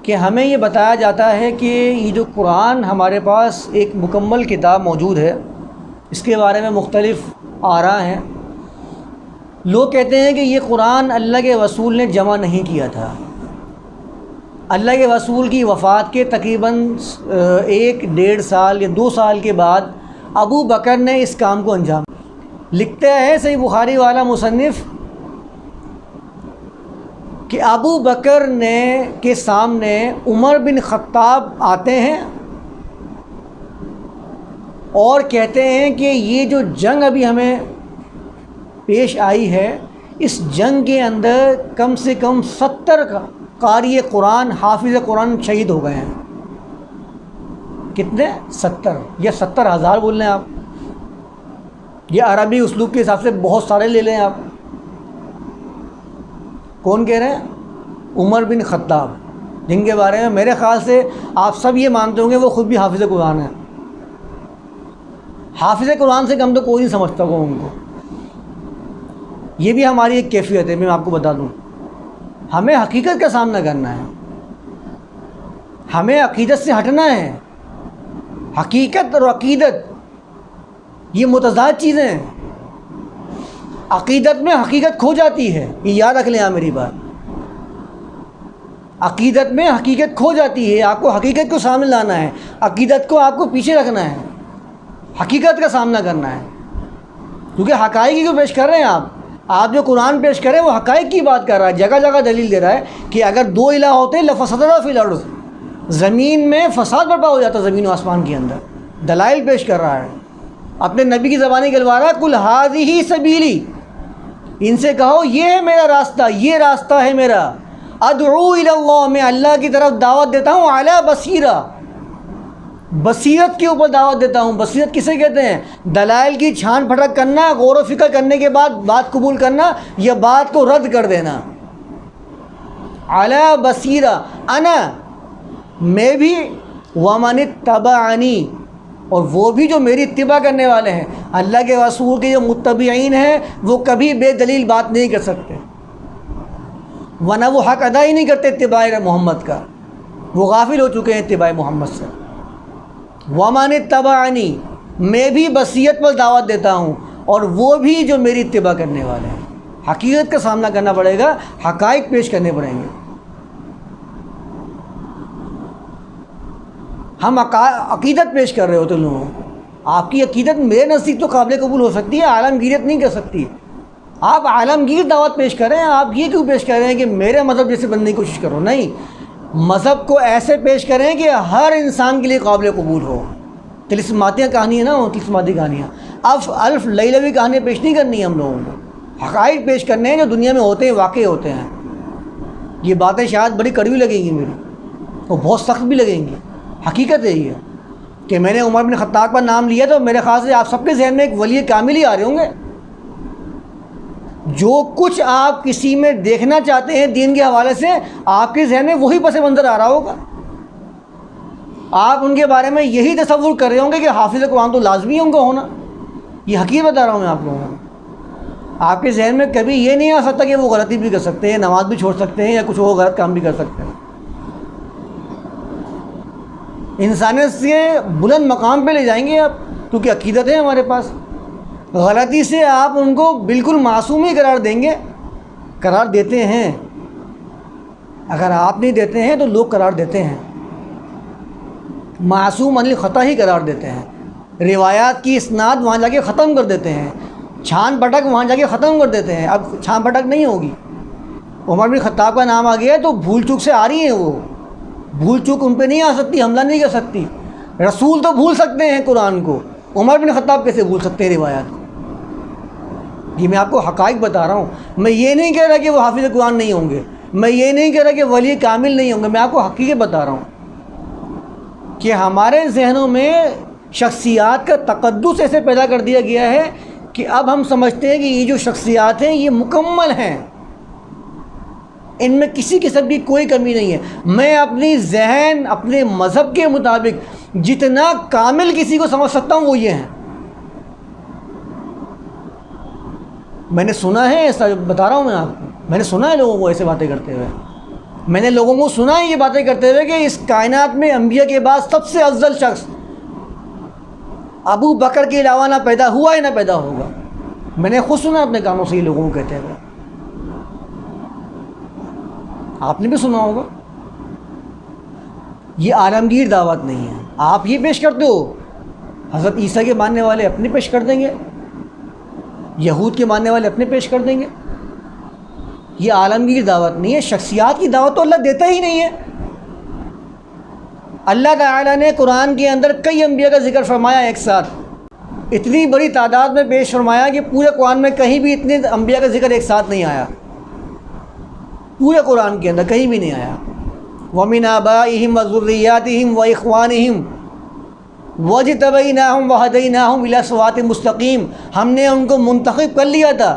کہ ہمیں یہ بتایا جاتا ہے کہ یہ جو قرآن ہمارے پاس ایک مکمل کتاب موجود ہے، اس کے بارے میں مختلف آراء ہیں۔ لوگ کہتے ہیں کہ یہ قرآن اللہ کے رسول نے جمع نہیں کیا تھا، اللہ کے رسول کی وفات کے تقریباً 1-1.5 یا 2 سال کے بعد ابو بکر نے اس کام کو انجام دیا۔ لکھتا ہے صحیح بخاری والا مصنف کہ ابو بکر کے سامنے عمر بن خطاب آتے ہیں اور کہتے ہیں کہ یہ جو جنگ ابھی ہمیں پیش آئی ہے، اس جنگ کے اندر کم سے کم 70 قاری قرآن، حافظ قرآن شہید ہو گئے ہیں۔ کتنے؟ 70 یا 70,000 بول لیں آپ، یہ عربی اسلوب کے حساب سے بہت سارے لے لیں آپ۔ کون کہہ رہے ہیں؟ عمر بن خطاب، جن کے بارے میں میرے خیال سے آپ سب یہ مانتے ہوں گے وہ خود بھی حافظ قرآن ہیں۔ حافظ قرآن سے کم تو کوئی نہیں سمجھتا ہوگا ان کو۔ یہ بھی ہماری ایک کیفیت ہے، میں آپ کو بتا دوں، ہمیں حقیقت کا سامنا کرنا ہے، ہمیں عقیدت سے ہٹنا ہے۔ حقیقت اور عقیدت یہ متضاد چیزیں ہیں۔ عقیدت میں حقیقت کھو جاتی ہے، یہ یاد رکھ لیں آپ میری بات۔ عقیدت میں حقیقت کھو جاتی ہے، آپ کو حقیقت کو سامنے لانا ہے، عقیدت کو آپ کو پیچھے رکھنا ہے، حقیقت کا سامنا کرنا ہے، کیونکہ حقائق کو پیش کر رہے ہیں آپ جو قرآن پیش کریں وہ حقائق کی بات کر رہا ہے، جگہ جگہ دلیل دے رہا ہے کہ اگر 2 الہ ہوتے لفسدتا فی الارض، زمین میں فساد برپا ہو جاتا، زمین و آسمان کے اندر۔ دلائل پیش کر رہا ہے، اپنے نبی کی زبانی گلوا رہا ہے، قل ھذہ سبیلی، ان سے کہو یہ ہے میرا راستہ، یہ راستہ ہے میرا، ادعو الی اللہ، میں اللہ کی طرف دعوت دیتا ہوں، علی بصیرہ، بصیرت کے اوپر دعوت دیتا ہوں۔ بصیرت کسے کہتے ہیں؟ دلائل کی چھان پھٹک کرنا، غور و فکر کرنے کے بعد بات قبول کرنا یا بات کو رد کر دینا۔ علی بصیرہ، انا، میں بھی، ومن اتبعنی، اور وہ بھی جو میری اتباع کرنے والے ہیں۔ اللہ کے رسول کے جو متبعین ہیں وہ کبھی بے دلیل بات نہیں کر سکتے، ورنہ وہ حق ادا ہی نہیں کرتے اتباع محمد کا، وہ غافل ہو چکے ہیں اتباع محمد سے۔ ومن اتبعنی، میں بھی بصیرت پر دعوت دیتا ہوں، اور وہ بھی جو میری اتباع کرنے والے ہیں۔ حقیقت کا سامنا کرنا پڑے گا، حقائق پیش کرنے پڑیں گے۔ ہم عقیدت پیش کر رہے ہوتے لوگوں کو، آپ کی عقیدت میرے نزدیک تو قابل قبول ہو سکتی ہے، عالمگیریت نہیں کر سکتی۔ آپ عالمگیر دعوت پیش کریں، آپ یہ کیوں پیش کر رہے ہیں کہ میرے مذہب جیسے بننے کی کوشش کرو؟ نہیں، مذہب کو ایسے پیش کریں کہ ہر انسان کے لیے قابل قبول ہو۔ طلسماتیاں کہانیاں نہ ہوں، طلسماتی کہانیاں، الف لیلوی کہانیاں پیش نہیں کرنی ہے ہم لوگوں کو، حقائق پیش کرنے ہیں جو دنیا میں ہوتے ہیں، واقع ہوتے ہیں۔ یہ باتیں شاید بڑی کڑوی لگیں گی میری، اور بہت سخت بھی لگیں گی، حقیقت ہے یہ کہ میں نے عمر بن خطاب کا نام لیا تو میرے خیال سے آپ سب کے ذہن میں ایک ولی کامل ہی آ رہے ہوں گے۔ جو کچھ آپ کسی میں دیکھنا چاہتے ہیں دین کے حوالے سے، آپ کے ذہن میں وہی پس منظر آ رہا ہوگا۔ آپ ان کے بارے میں یہی تصور کر رہے ہوں گے کہ حافظ قرآن تو لازمی ہے ان کو ہونا۔ یہ حقیقت بتا رہا ہوں میں آپ لوگوں کو۔ آپ کے ذہن میں کبھی یہ نہیں آ سکتا کہ وہ غلطی بھی کر سکتے ہیں، نماز بھی چھوڑ سکتے ہیں، یا کچھ اور غلط کام بھی کر سکتے ہیں۔ انسانیت سے بلند مقام پہ لے جائیں گے آپ، کیونکہ عقیدت ہے ہمارے پاس۔ غلطی سے آپ ان کو بالکل معصوم ہی قرار دیں گے، قرار دیتے ہیں، اگر آپ نہیں دیتے ہیں تو لوگ قرار دیتے ہیں، معصوم عن الخطا ہی قرار دیتے ہیں۔ روایات کی اسناد وہاں جا کے ختم کر دیتے ہیں، چھان پٹک وہاں جا کے ختم کر دیتے ہیں۔ اب چھان پٹک نہیں ہوگی، عمر بن خطاب کا نام آ گیا ہے تو بھول چوک سے آ رہی ہیں، وہ بھول چوک ان پہ نہیں آ سکتی، حملہ نہیں کر سکتی۔ رسول تو بھول سکتے ہیں قرآن کو، عمر بن خطاب کیسے بھول سکتے ہیں روایات کو؟ یہ میں آپ کو حقائق بتا رہا ہوں۔ میں یہ نہیں کہہ رہا کہ وہ حافظ قرآن نہیں ہوں گے، میں یہ نہیں کہہ رہا کہ ولی کامل نہیں ہوں گے، میں آپ کو حقیقت بتا رہا ہوں کہ ہمارے ذہنوں میں شخصیات کا تقدس ایسے پیدا کر دیا گیا ہے کہ اب ہم سمجھتے ہیں کہ یہ جو شخصیات ہیں یہ مکمل ہیں، ان میں کسی قسم کی کوئی کمی نہیں ہے۔ میں اپنی ذہن، اپنے مذہب کے مطابق جتنا کامل کسی کو سمجھ سکتا ہوں وہ یہ ہیں۔ میں نے سنا ہے ایسا، بتا رہا ہوں میں آپ کو، میں نے سنا ہے لوگوں کو ایسے باتیں کرتے ہوئے، میں نے لوگوں کو سنا ہے یہ باتیں کرتے ہوئے کہ اس کائنات میں انبیاء کے بعد سب سے افضل شخص ابو بکر کے علاوہ نہ پیدا ہوا ہے نہ پیدا ہوگا. میں نے خود سنا اپنے کانوں سے یہ لوگوں کو کہتے ہوئے. آپ نے بھی سنا ہوگا. یہ عالمگیر دعوت نہیں ہے. آپ یہ پیش کرتے ہو، حضرت عیسیٰ کے ماننے والے اپنے پیش کر دیں گے، یہود کے ماننے والے اپنے پیش کر دیں گے. یہ عالمگیر دعوت نہیں ہے. شخصیات کی دعوت تو اللہ دیتا ہی نہیں ہے. اللہ تعالیٰ نے قرآن کے اندر کئی انبیاء کا ذکر فرمایا ایک ساتھ، اتنی بڑی تعداد میں پیش فرمایا کہ پورے قرآن میں کہیں بھی اتنے انبیاء کا ذکر ایک ساتھ نہیں آیا. پورے قرآن کے اندر کہیں بھی نہیں آیا. وَمِنْ آبَائِهِمْ وَذُرِّيَّاتِهِمْ وَإِخْوَانِهِمْ وَاجْتَبَيْنَاهُمْ وَهَدَيْنَاهُمْ إِلَىٰ صِرَاطٍ مُسْتَقِيمٍ. ہم نے ان کو منتخب کر لیا تھا،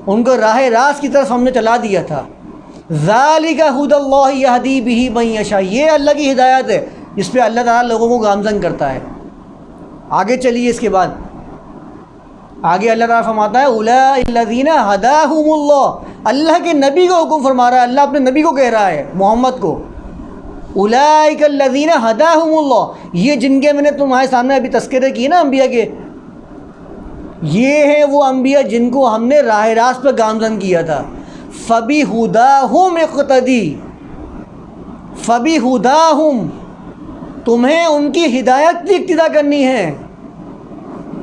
ان کو راہ راست کی طرف ہم نے چلا دیا تھا. ذَلِكَ هُدَى اللَّهِ يَهْدِي بِهِ مَن يَشَاءُ. یہ اللہ کی ہدایت ہے جس پہ اللہ تعالیٰ لوگوں کو گامزن کرتا ہے. آگے چلیے اس کے بعد آگے اللہ تعالیٰ فرماتا ہے اولئک الذین ھداھم اللہ. اللہ کے نبی کو حکم فرما رہا ہے، اللہ اپنے نبی کو کہہ رہا ہے، محمد کو. اولئک الذین ھداھم اللہ، یہ جن کے میں نے تمہارے سامنے ابھی تذکرے کیے نا انبیاء کے، یہ ہیں وہ انبیاء جن کو ہم نے راہ راست پہ گامزن کیا تھا. فبہداھم اقتدی. فبہداھم، تمہیں ان کی ہدایت کی اقتدا کرنی ہے.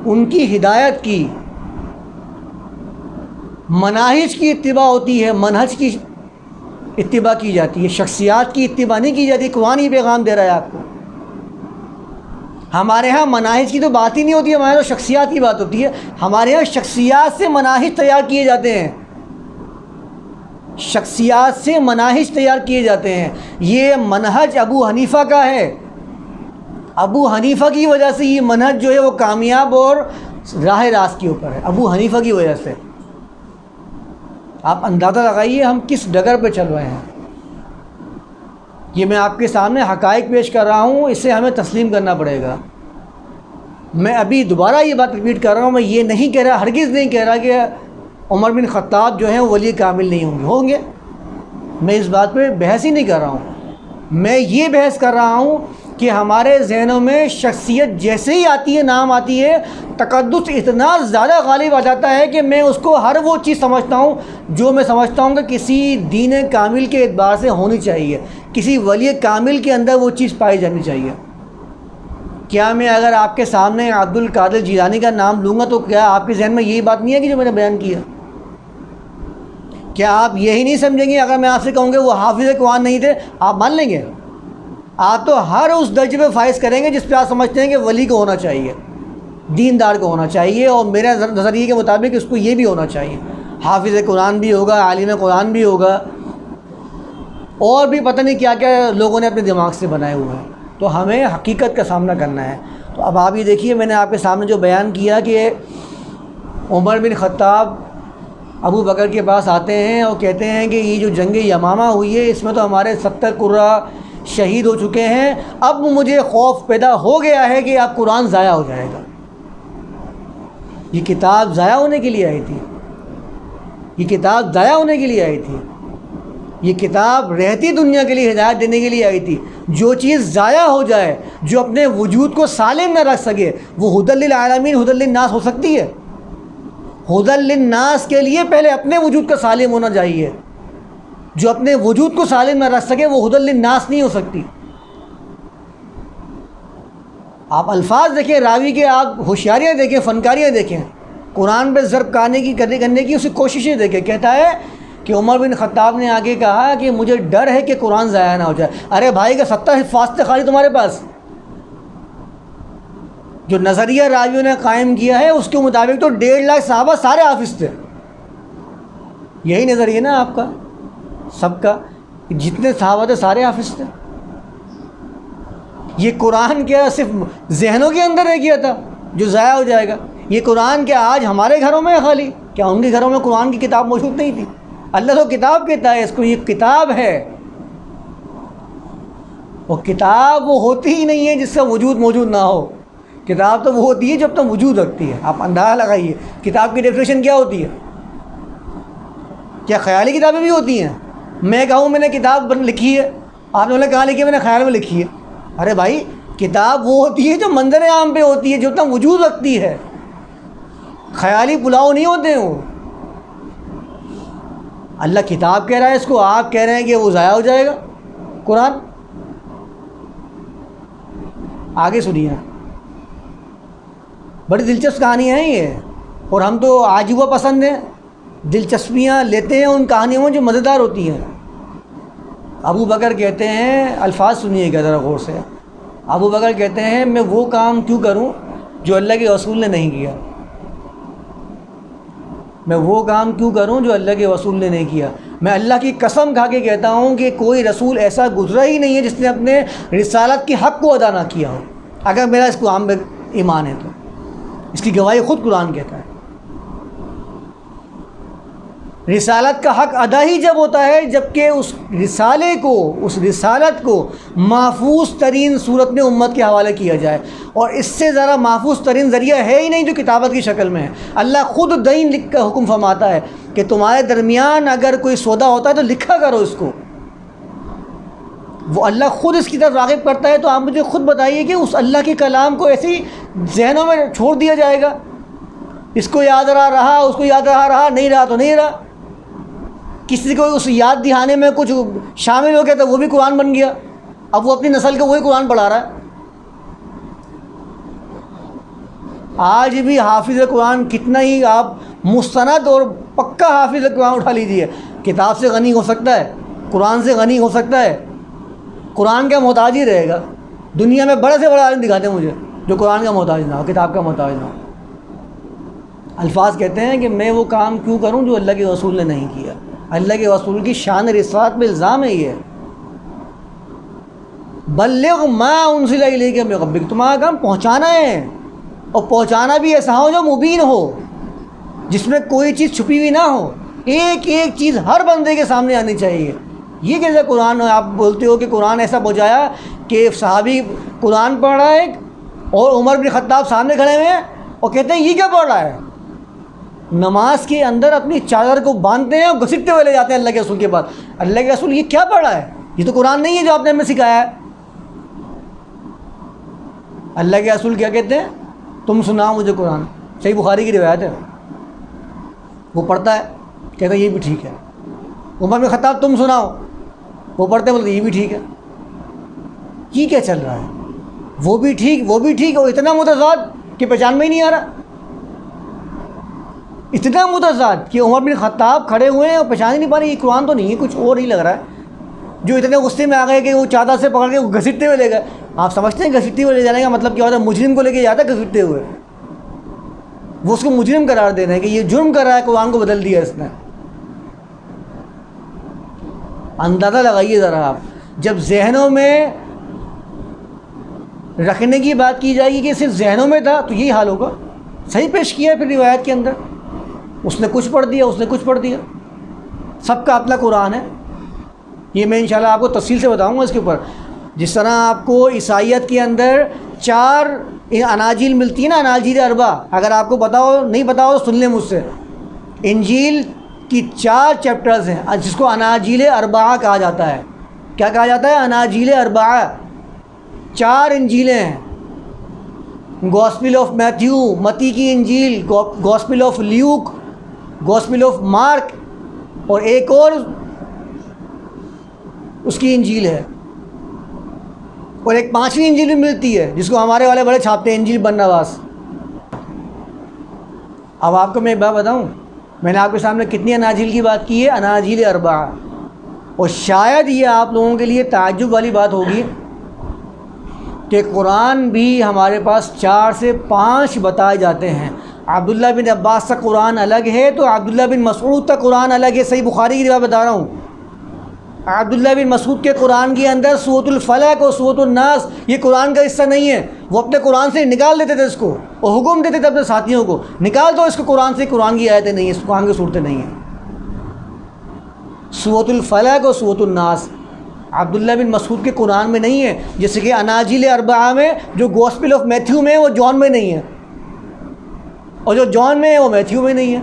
ان کی ہدایت کی، مناہج کی اتباع ہوتی ہے، منہج کی اتباع کی جاتی ہے، شخصیات کی اتباع نہیں کی جاتی. قرآن ہی پیغام دے رہا ہے آپ کو. ہمارے ہاں مناہج کی تو بات ہی نہیں ہوتی ہے، ہمارے تو شخصیات کی بات ہوتی ہے. ہمارے ہاں شخصیات سے مناہج تیار کیے جاتے ہیں، شخصیات سے مناہج تیار کیے جاتے ہیں. یہ منہج ابو حنیفہ کا ہے. ابو حنیفہ کی وجہ سے یہ منہج جو ہے وہ کامیاب اور راہ راست کے اوپر ہے، ابو حنیفہ کی وجہ سے. آپ اندازہ لگائیے ہم کس ڈگر پہ چل رہے ہیں. یہ میں آپ کے سامنے حقائق پیش کر رہا ہوں، اسے ہمیں تسلیم کرنا پڑے گا. میں ابھی دوبارہ یہ بات ریپیٹ کر رہا ہوں، میں یہ نہیں کہہ رہا، ہرگز نہیں کہہ رہا کہ عمر بن خطاب جو ہیں وہ ولی کامل نہیں ہوں گے. میں اس بات پہ بحث ہی نہیں کر رہا ہوں. میں یہ بحث کر رہا ہوں کہ ہمارے ذہنوں میں شخصیت جیسے ہی آتی ہے، نام آتی ہے، تقدس اتنا زیادہ غالب آ جاتا ہے کہ میں اس کو ہر وہ چیز سمجھتا ہوں جو میں سمجھتا ہوں کہ کسی دین کامل کے اعتبار سے ہونی چاہیے، کسی ولی کامل کے اندر وہ چیز پائی جانی چاہیے. کیا میں اگر آپ کے سامنے عبد القادر جیلانی کا نام لوں گا تو کیا آپ کے ذہن میں یہی بات نہیں ہے کہ جو میں نے بیان کیا؟ کیا آپ یہی نہیں سمجھیں گے اگر میں آپ سے کہوں گے وہ حافظ قرآن نہیں تھے؟ آپ مان لیں گے؟ آپ تو ہر اس درجے پہ فائز کریں گے جس پہ آپ سمجھتے ہیں کہ ولی کو ہونا چاہیے، دیندار کو ہونا چاہیے، اور میرے نظریے کے مطابق اس کو یہ بھی ہونا چاہیے، حافظ قرآن بھی ہوگا، عالم قرآن بھی ہوگا، اور بھی پتہ نہیں کیا کیا لوگوں نے اپنے دماغ سے بنائے ہوئے ہیں. تو ہمیں حقیقت کا سامنا کرنا ہے. تو اب آپ یہ دیکھیے، میں نے آپ کے سامنے جو بیان کیا کہ عمر بن خطاب ابو بکر کے پاس آتے ہیں اور کہتے ہیں کہ یہ جو جنگ یمامہ ہوئی ہے اس میں تو ہمارے 70 قرہ شہید ہو چکے ہیں، اب مجھے خوف پیدا ہو گیا ہے کہ اب قرآن ضائع ہو جائے گا. یہ کتاب ضائع ہونے کے لیے آئی تھی، یہ کتاب ضائع ہونے کے لیے آئی تھی، یہ کتاب رہتی دنیا کے لیے ہدایت دینے کے لیے آئی تھی. جو چیز ضائع ہو جائے، جو اپنے وجود کو سالم نہ رکھ سکے، وہ ہدی للعالمین ہدی للناس ہو سکتی ہے؟ ہدی للناس کے لیے پہلے اپنے وجود کا سالم ہونا چاہیے. جو اپنے وجود کو سالم نہ رکھ سکے وہ ہدی للناس نہیں ہو سکتی. آپ الفاظ دیکھیں راوی کے، آپ ہوشیاریاں دیکھیں، فنکاریاں دیکھیں، قرآن پہ ضرب کرنے کی اس کی کوششیں دیکھیں. کہتا ہے کہ عمر بن خطاب نے آگے کہا کہ مجھے ڈر ہے کہ قرآن ضائع نہ ہو جائے. ارے بھائی کا 70 حفاظ تھے خالی تمہارے پاس. جو نظریہ راویوں نے قائم کیا ہے اس کے مطابق تو 1.5 لاکھ صحابہ سارے حافظ تھے. یہی نظریہ نا آپ کا سب کا، جتنے صحابہ تھے سارے حافظ تھے. یہ قرآن کیا صرف ذہنوں کے اندر رہ گیا تھا جو ضائع ہو جائے گا؟ یہ قرآن کیا آج ہمارے گھروں میں ہے خالی؟ کیا ان کے گھروں میں قرآن کی کتاب موجود نہیں تھی؟ اللہ تو کتاب کہتا ہے اس کو، یہ کتاب ہے. وہ کتاب وہ ہوتی ہی نہیں ہے جس کا وجود موجود نہ ہو. کتاب تو وہ ہوتی ہے جو اپنا وجود رکھتی ہے. آپ اندازہ لگائیے کتاب کی ڈیفینیشن کیا ہوتی ہے. کیا خیالی کتابیں بھی ہوتی ہیں؟ میں کہوں میں نے کتاب لکھی ہے، آپ نے بولا کہاں لکھی ہے؟ میں نے خیال میں لکھی ہے۔ ارے بھائی کتاب وہ ہوتی ہے جو منظر عام پہ ہوتی ہے، جو اتنا وجود رکھتی ہے، خیالی پلاؤ نہیں ہوتے ہیں وہ۔ اللہ کتاب کہہ رہا ہے اس کو، آپ کہہ رہے ہیں کہ وہ ضائع ہو جائے گا قرآن۔ آگے سنیے، بڑی دلچسپ کہانی ہے یہ، اور ہم تو عجوبہ پسند ہیں، دلچسپیاں لیتے ہیں ان کہانیوں میں جو مزیدار ہوتی ہیں۔ ابو بکر کہتے ہیں، الفاظ سنیے گا ذرا غور سے، ابو بکر کہتے ہیں میں وہ کام کیوں کروں جو اللہ کے رسول نے نہیں کیا، میں وہ کام کیوں کروں جو اللہ کے رسول نے نہیں کیا۔ میں اللہ کی قسم کھا کے کہتا ہوں کہ کوئی رسول ایسا گزرا ہی نہیں ہے جس نے اپنے رسالت کے حق کو ادا نہ کیا ہو، اگر میرا اس قرآن پہ ایمان ہے تو۔ اس کی گواہی خود قرآن کہتا ہے۔ رسالت کا حق ادا ہی جب ہوتا ہے جب کہ اس رسالے کو، اس رسالت کو محفوظ ترین صورت میں امت کے حوالے کیا جائے، اور اس سے ذرا محفوظ ترین ذریعہ ہے ہی نہیں جو کتابت کی شکل میں ہے۔ اللہ خود دین لکھ کر حکم فرماتا ہے کہ تمہارے درمیان اگر کوئی سودا ہوتا ہے تو لکھا کرو اس کو۔ وہ اللہ خود اس کی طرف راغب کرتا ہے، تو آپ مجھے خود بتائیے کہ اس اللہ کے کلام کو ایسے ہی ذہنوں میں چھوڑ دیا جائے گا؟ اس کو یاد رہا، اس کو یاد رہا، نہیں رہا تو نہیں رہا۔ کسی کو اس یاد دہانے میں کچھ شامل ہو گیا تو وہ بھی قرآن بن گیا، اب وہ اپنی نسل کو وہی قرآن پڑھا رہا ہے۔ آج بھی حافظ قرآن کتنا ہی آپ مستند اور پکا حافظ قرآن اٹھا لیجیے، کتاب سے غنی ہو سکتا ہے، قرآن سے غنی ہو سکتا ہے، قرآن کا محتاج ہی رہے گا۔ دنیا میں بڑے سے بڑا عالم دکھاتے ہیں مجھے جو قرآن کا محتاج نہ ہو، کتاب کا محتاج نہ ہو۔ الفاظ کہتے ہیں کہ میں وہ کام کیوں کروں جو اللہ کے رسول نے نہیں کیا۔ اللہ کے رسول کی شان رسالت میں الزام ہے یہ، بلغ ما انزل الیک من ربک، تمہارا کام پہنچانا ہے، اور پہنچانا بھی ایسا ہو جو مبین ہو، جس میں کوئی چیز چھپی ہوئی نہ ہو، ایک ایک چیز ہر بندے کے سامنے آنی چاہیے۔ یہ کیسے قرآن آپ بولتے ہو کہ قرآن ایسا پہنچایا کہ صحابی قرآن پڑھ رہا ہے اور عمر بن خطاب سامنے کھڑے ہوئے ہیں اور کہتے ہیں یہ کیا پڑھ رہا ہے؟ نماز کے اندر اپنی چادر کو باندھتے ہیں اور گھسیٹتے ہوئے لے جاتے ہیں اللہ کے رسول کے پاس۔ اللہ کے رسول یہ کیا پڑھ رہا ہے؟ یہ تو قرآن نہیں ہے جو آپ نے ہمیں سکھایا ہے۔ اللہ کے رسول کیا کہتے ہیں؟ تم سناؤ مجھے قرآن۔ صحیح بخاری کی روایت ہے، وہ پڑھتا ہے کہتا ہے یہ بھی ٹھیک ہے۔ عمر بن خطاب تم سناؤ، وہ پڑھتے ہیں بولتے یہ بھی ٹھیک ہے۔ یہ کیا چل رہا ہے؟ وہ بھی ٹھیک اور اتنا متضاد کہ پہچان میں ہی نہیں آ رہا، اتنا متضاد کہ عمر بن خطاب کھڑے ہوئے ہیں اور پہچان ہی نہیں پا رہے یہ قرآن تو نہیں ہے، کچھ اور ہی لگ رہا ہے۔ جو اتنے غصے میں آ گئے کہ وہ چادر سے پکڑ کے گھسیٹتے ہوئے لے گئے۔ آپ سمجھتے ہیں گھسیٹتے ہوئے لے جانے کا مطلب کیا ہوتا ہے؟ مجرم کو لے کے جاتا ہے گھسیٹتے ہوئے، وہ اس کو مجرم قرار دینا ہے کہ یہ جرم کر رہا ہے، قرآن کو بدل دیا اس نے۔ اندازہ لگائیے ذرا آپ، جب ذہنوں میں رکھنے کی بات کی جائے گی کہ صرف ذہنوں میں تھا تو یہی حال ہوگا۔ صحیح پیش کیا ہے پھر روایت کے اندر، اس نے کچھ پڑھ دیا، اس نے کچھ پڑھ دیا، سب کا اپنا قرآن ہے۔ یہ میں انشاءاللہ آپ کو تفصیل سے بتاؤں گا اس کے اوپر۔ جس طرح آپ کو عیسائیت کے اندر 4 اناجیل ملتی ہے نا، اناجیل اربع، اگر آپ کو پتا ہو نہیں پتا ہو تو سن لیں مجھ سے۔ انجیل کی 4 چیپٹرز ہیں جس کو اناجیل اربعہ کہا جاتا ہے۔ کیا کہا جاتا ہے؟ اناجیل اربعہ۔ 4 انجیلیں ہیں، گوسپل آف میتھیو متی کی انجیل، gospel of Luke, gospel of mark, اور ایک اور اس کی انجیل ہے، اور ایک 5ویں انجیل بھی ملتی ہے جس کو ہمارے والے بڑے چھاپتے ہیں، انجیل برناباس۔ اب آپ کو میں ایک بات بتاؤں، میں نے آپ کے سامنے کتنی اناجیل کی بات کی ہے؟ اناجیل اربعہ۔ اور شاید یہ آپ لوگوں کے لیے تعجب والی بات ہوگی کہ قرآن بھی ہمارے پاس 4 سے 5 بتائے جاتے ہیں۔ عبداللہ بن عباس کا قرآن الگ ہے تو عبداللہ بن مسعود کا قرآن الگ ہے۔ صحیح بخاری کی روایت بتا رہا ہوں، عبداللہ بن مسعود کے قرآن کے اندر سورۃ الفلق اور سورۃ الناس یہ قرآن کا حصہ نہیں ہے۔ وہ اپنے قرآن سے نکال دیتے تھے اس کو، اور حکم دیتے تھے اپنے ساتھیوں کو نکال دو اس کو قرآن سے، قرآن کی آیتیں نہیں ہیں، اس قرآن کی صورتیں نہیں ہیں۔ سورۃ الفلق اور سورۃ الناس عبداللہ بن مسعود کے قرآن میں نہیں ہے، جیسے کہ اناجیل اربعہ میں جو گوسپل آف میتھیو میں ہے وہ جان میں نہیں ہے، اور جو جان میں ہے وہ میتھیو میں نہیں ہے۔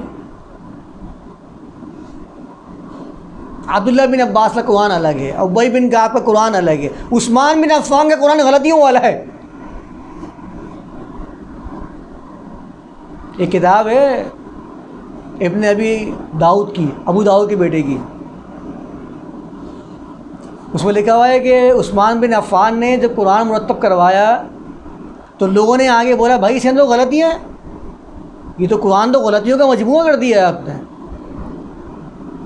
عبداللہ بن عباس کا قرآن الگ ہے، ابی بن کعب کا قرآن الگ ہے، عثمان بن عفان کا قرآن غلطیوں والا ہے۔ ایک کتاب ہے ابن ابی داؤد کی، ابو داؤد کے بیٹے کی، اس میں لکھا ہوا ہے کہ عثمان بن عفان نے جب قرآن مرتب کروایا تو لوگوں نے آگے بولا بھائی اس کے اندر تو غلطیاں ہیں، یہ تو قرآن تو غلطیوں کا مجموعہ کر دیا ہے آپ نے۔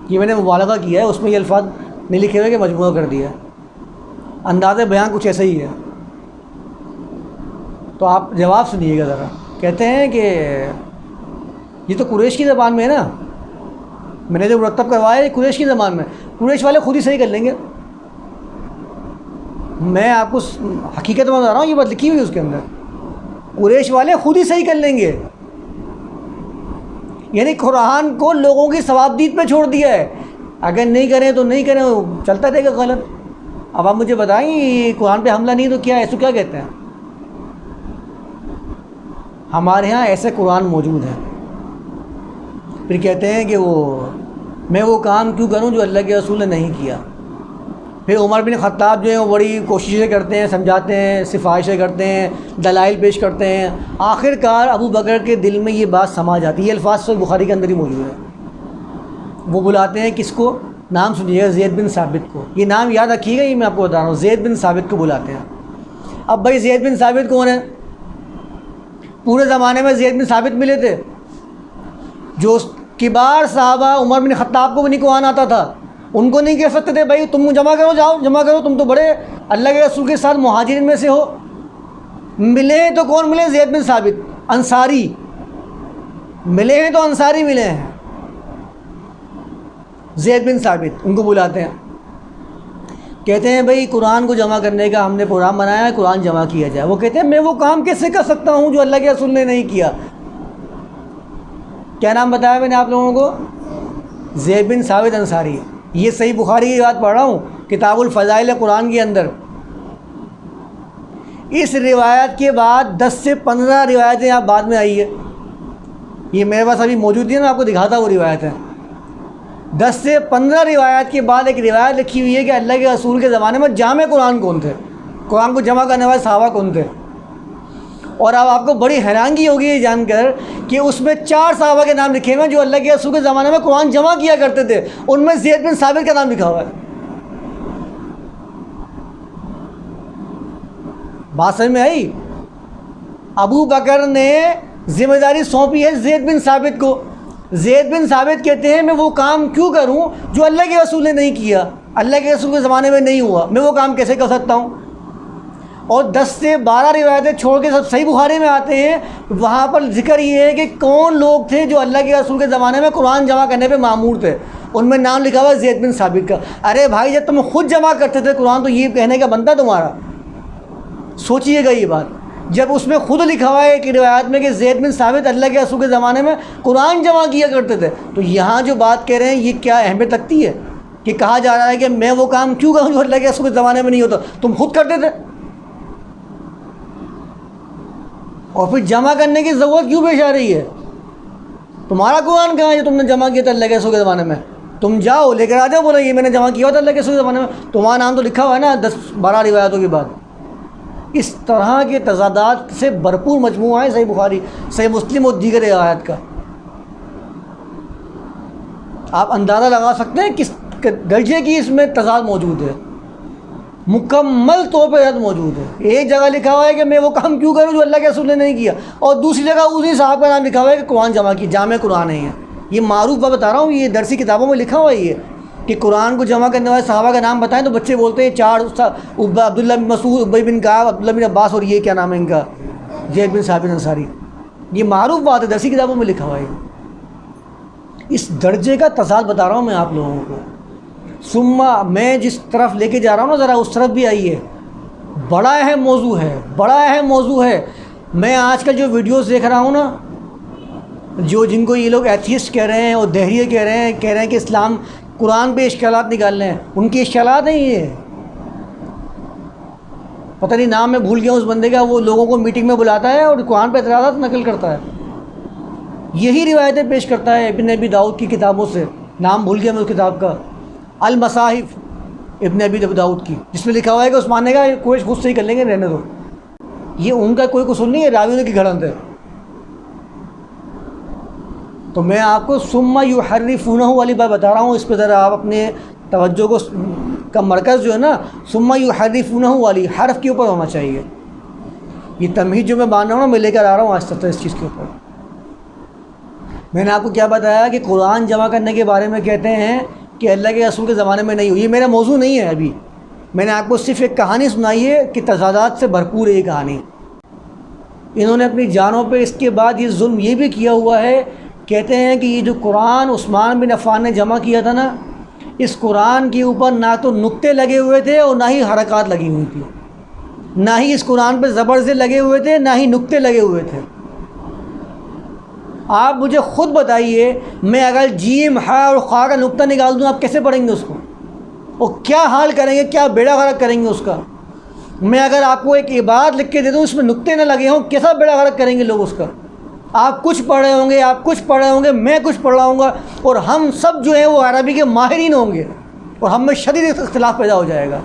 یہ میں نے مبالغہ کیا ہے، اس میں یہ الفاظ نہیں لکھے ہوئے کہ مجموعہ کر دیا ہے، انداز بیان کچھ ایسا ہی ہے۔ تو آپ جواب سنیے گا ذرا۔ کہتے ہیں کہ یہ تو قریش کی زبان میں ہے نا، میں نے جو مرتب کروایا یہ قریش کی زبان میں، قریش والے خود ہی صحیح کر لیں گے۔ میں آپ کو حقیقت میں بتا رہا ہوں، یہ بات لکھی ہوئی ہے اس کے اندر، قریش والے خود ہی صحیح کر لیں گے۔ یعنی قرآن کو لوگوں کی ثوابدید پہ چھوڑ دیا ہے، اگر نہیں کریں تو نہیں کریں، چلتا رہے گا غلط۔ اب آپ مجھے بتائیں قرآن پہ حملہ نہیں تو کیا ہے، اس کو کیا کہتے ہیں؟ ہمارے ہاں ایسے قرآن موجود ہیں، پھر کہتے ہیں کہ میں وہ کام کیوں کروں جو اللہ کے رسول نے نہیں کیا۔ پھر عمر بن خطاب جو ہیں وہ بڑی کوششیں کرتے ہیں، سمجھاتے ہیں، سفارشیں کرتے ہیں، دلائل پیش کرتے ہیں، آخر کار ابو بکر کے دل میں یہ بات سما جاتی ہے۔ یہ الفاظ صحیح بخاری کے اندر ہی موجود ہے۔ وہ بلاتے ہیں کس کو؟ نام سنیے گا، زید بن ثابت کو۔ یہ نام یاد رکھیے گا، یہ میں آپ کو بتا رہا ہوں، زید بن ثابت کو بلاتے ہیں۔ اب بھائی زید بن ثابت کون ہے؟ پورے زمانے میں زید بن ثابت ملے تھے جو کبار صحابہ، عمر بن خطاب کو بھی نہیں قرآن آتا تھا، ان کو نہیں کہہ سکتے تھے بھائی تم جمع کرو، جاؤ جمع کرو، تم تو بڑے اللہ کے رسول کے ساتھ مہاجرین میں سے ہو۔ ملے ہیں تو کون ملے؟ زید بن ثابت انصاری ملے ہیں، تو انصاری ملے ہیں، زید بن ثابت، ان کو بلاتے ہیں، کہتے ہیں بھئی قرآن کو جمع کرنے کا ہم نے پروگرام بنایا ہے، قرآن جمع کیا جائے۔ وہ کہتے ہیں میں وہ کام کیسے کر سکتا ہوں جو اللہ کے رسول نے نہیں کیا؟ کیا نام بتایا میں نے آپ لوگوں کو؟ زید بن ثابت انصاری۔ یہ صحیح بخاری کی بات پڑھ رہا ہوں، کتاب الفضائل قرآن کے اندر۔ اس روایت کے بعد 10 سے 15 روایتیں آپ بعد میں آئی ہے، یہ میرے پاس ابھی موجود نہیں ہے، میں آپ کو دکھاتا وہ روایتیں۔ 10 سے 15 روایت کے بعد ایک روایت لکھی ہوئی ہے کہ اللہ کے رسول کے زمانے میں جامع قرآن کون تھے، قرآن کو جمع کرنے والے صحابہ کون تھے۔ اور اب آپ کو بڑی حیرانگی ہوگی یہ جان کر کہ اس میں 4 صحابہ کے نام لکھے ہوئے ہیں جو اللہ کے رسول کے زمانے میں قرآن جمع کیا کرتے تھے، ان میں زید بن ثابت کا نام لکھا ہوا ہے۔ بات سمجھ میں آئی؟ ابو بکر نے ذمہ داری سونپی ہے زید بن ثابت کو۔ زید بن ثابت کہتے ہیں میں وہ کام کیوں کروں جو اللہ کے رسول نے نہیں کیا، اللہ کے رسول کے زمانے میں نہیں ہوا، میں وہ کام کیسے کر سکتا ہوں؟ اور 10 سے 12 روایتیں چھوڑ کے سب صحیح بخاری میں آتے ہیں، وہاں پر ذکر یہ ہے کہ کون لوگ تھے جو اللہ کے رسول کے زمانے میں قرآن جمع کرنے پہ مامور تھے، ان میں نام لکھا ہوا ہے زید بن ثابت کا۔ ارے بھائی جب تم خود جمع کرتے تھے قرآن تو یہ کہنے کا بنتا تمہارا، سوچئے گا یہ بات۔ جب اس میں خود لکھا ہوا ہے کہ روایت میں کہ زید بن ثابت اللہ کے رسول کے زمانے میں قرآن جمع کیا کرتے تھے، تو یہاں جو بات کہہ رہے ہیں یہ کیا اہمیت رکھتی ہے کہ کہا جا رہا ہے کہ میں وہ کام کیوں کروں جو اللہ کے رسول کے زمانے میں نہیں ہوتا، تم خود کرتے تھے، اور پھر جمع کرنے کی ضرورت کیوں پیش آ رہی ہے؟ تمہارا قرآن کہاں ہے جو تم نے جمع کیا تھا اللہ کے رسول کے زمانے میں؟ تم جاؤ لے کر آ جاؤ، بولا یہ میں نے جمع کیا تھا اللہ کے رسول کے زمانے میں، تمہارا نام تو لکھا ہوا ہے نا 10-12 روایتوں کے بعد۔ اس طرح کے تضادات سے بھرپور مجموعہ ہے صحیح بخاری، صحیح مسلم اور دیگر روایات کا۔ آپ اندازہ لگا سکتے ہیں کس درجے کی اس میں تضاد موجود ہے، مکمل طور پہ رد موجود ہے۔ ایک جگہ لکھا ہوا ہے کہ میں وہ کام کیوں کروں جو اللہ کے رسول نے نہیں کیا، اور دوسری جگہ اسی صاحب کا نام لکھا ہوا ہے کہ قرآن جمع کی، جامع قرآن ہے یہ معروف بات بتا رہا ہوں، یہ درسی کتابوں میں لکھا ہوا ہے یہ کہ قرآن کو جمع کرنے والے صحابہ کا نام بتائیں تو بچے بولتے ہیں 4 عبداللہ بن مسعود، ابی بن کعب، عبداللہ بن عباس، اور یہ کیا نام ہے ان کا، زید بن ثابت انصاری۔ یہ معروف بات ہے، درسی کتابوں میں لکھا ہوا ہے۔ اس درجے کا تضاد بتا رہا ہوں میں آپ لوگوں کو۔ ثم میں جس طرف لے کے جا رہا ہوں نا ذرا اس طرف بھی آئیے، بڑا اہم موضوع ہے، بڑا اہم موضوع ہے۔ میں آج کل جو ویڈیوز دیکھ رہا ہوں نا، جن کو یہ لوگ ایتھیسٹ کہہ رہے ہیں اور دہریے کہہ رہے ہیں کہ اسلام قرآن پہ اشکالات نکال رہے ہیں، ان کے اشکالات ہیں یہ، پتہ نہیں نام میں بھول گیا اس بندے کا، وہ لوگوں کو میٹنگ میں بلاتا ہے اور قرآن پہ اعتراضات نقل کرتا ہے، یہی روایتیں پیش کرتا ہے ابن ابی داؤد کی کتابوں سے، نام بھول گیا میں اس کتاب کا، المصاحف ابن ابی داؤد کی، جس میں لکھا ہوا ہے کہ عثمان نے کہا قریش خود صحیح کر لیں گے، رہنے دو. یہ ان کا کوئی قصور نہیں ہے، راویوں کی گھڑنت ہے. تو میں آپ کو ثم یحرفونہ والی بات بتا رہا ہوں، اس پہ ذرا آپ اپنے توجہ کو کا مرکز جو ہے نا ثم یحرفونہ والی حرف کے اوپر ہونا چاہیے. یہ تمہید جو میں مان رہا ہوں نا، میں لے کر آ رہا ہوں آج تک اس چیز کے اوپر. میں نے آپ کو کیا بتایا کہ قرآن جمع کرنے کے بارے میں کہتے ہیں کہ اللہ کے رسول کے زمانے میں نہیں ہوئی. یہ میرا موضوع نہیں ہے. ابھی میں نے آپ کو صرف ایک کہانی سنائی ہے کہ تضادات سے بھرپور ہے یہ کہانی. انہوں نے اپنی جانوں پہ اس کے بعد یہ ظلم یہ بھی کیا ہوا ہے. کہتے ہیں کہ یہ جو قرآن عثمان بن عفان نے جمع کیا تھا نا، اس قرآن کے اوپر نہ تو نقطے لگے ہوئے تھے اور نہ ہی حرکات لگی ہوئی تھی، نہ ہی اس قرآن پہ زبر سے لگے ہوئے تھے، نہ ہی نقطے لگے ہوئے تھے. آپ مجھے خود بتائیے، میں اگر جیم ہا اور خا کا نقطہ نکال دوں، آپ کیسے پڑھیں گے اس کو؟ اور کیا حال کریں گے، کیا بیڑا غرق کریں گے اس کا؟ میں اگر آپ کو ایک عبارت لکھ کے دے دوں، اس میں نقطے نہ لگے ہوں، کیسا بیڑا غرق کریں گے لوگ اس کا؟ آپ کچھ پڑھ رہے ہوں گے، آپ کچھ پڑھ رہے ہوں گے، میں کچھ پڑھ رہا ہوں گا، اور ہم سب جو ہیں وہ عربی کے ماہرین ہوں گے، اور ہم میں شدید اختلاف پیدا ہو جائے گا.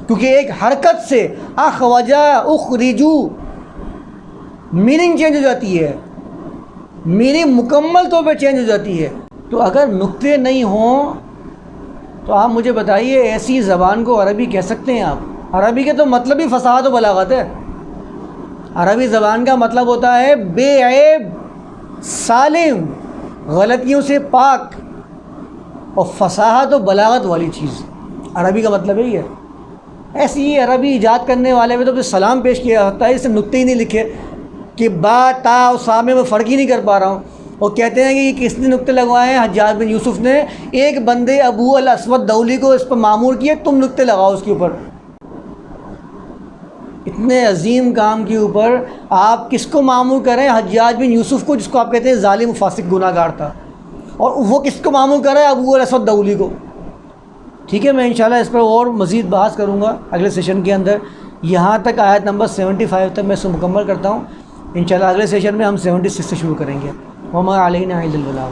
کیونکہ ایک حرکت سے اخوجا اخرجو میننگ چینج ہو جاتی ہے، میننگ مکمل طور پہ چینج ہو جاتی ہے. تو اگر نقطے نہیں ہوں تو آپ مجھے بتائیے ایسی زبان کو عربی کہہ سکتے ہیں آپ؟ عربی کے تو مطلب ہی فصاحت و بلاغت ہے. عربی زبان کا مطلب ہوتا ہے بے عیب، سالم، غلطیوں سے پاک، اور فصاحت و بلاغت والی چیز. عربی کا مطلب یہی ہے. ایسی ہی عربی ایجاد کرنے والے میں تو پھر سلام پیش کیا جاتا ہے، اس سے نقطے ہی نہیں لکھے کہ با تا اور سا میں فرق ہی نہیں کر پا رہا ہوں. اور کہتے ہیں کہ یہ کس نے نقطے لگوائے ہیں؟ حجاج بن یوسف نے ایک بندے ابو الاسود دولی کو اس پر معمور کیے، تم نقطے لگاؤ اس کے اوپر. اتنے عظیم کام کے اوپر آپ کس کو معمور کریں؟ حجاج بن یوسف کو، جس کو آپ کہتے ہیں ظالم فاسق گناہ گار تھا. اور وہ کس کو معمور کر رہا ہے؟ ابو الاسود دولی کو. ٹھیک ہے، میں انشاءاللہ اس پر اور مزید بحث کروں گا اگلے سیشن کے اندر. یہاں تک آیت نمبر 75 تک میں اس کو مکمل کرتا ہوں. انشاءاللہ اگلے سیشن میں ہم 76 سے شروع کریں گے. وما علینا الا البلاغ.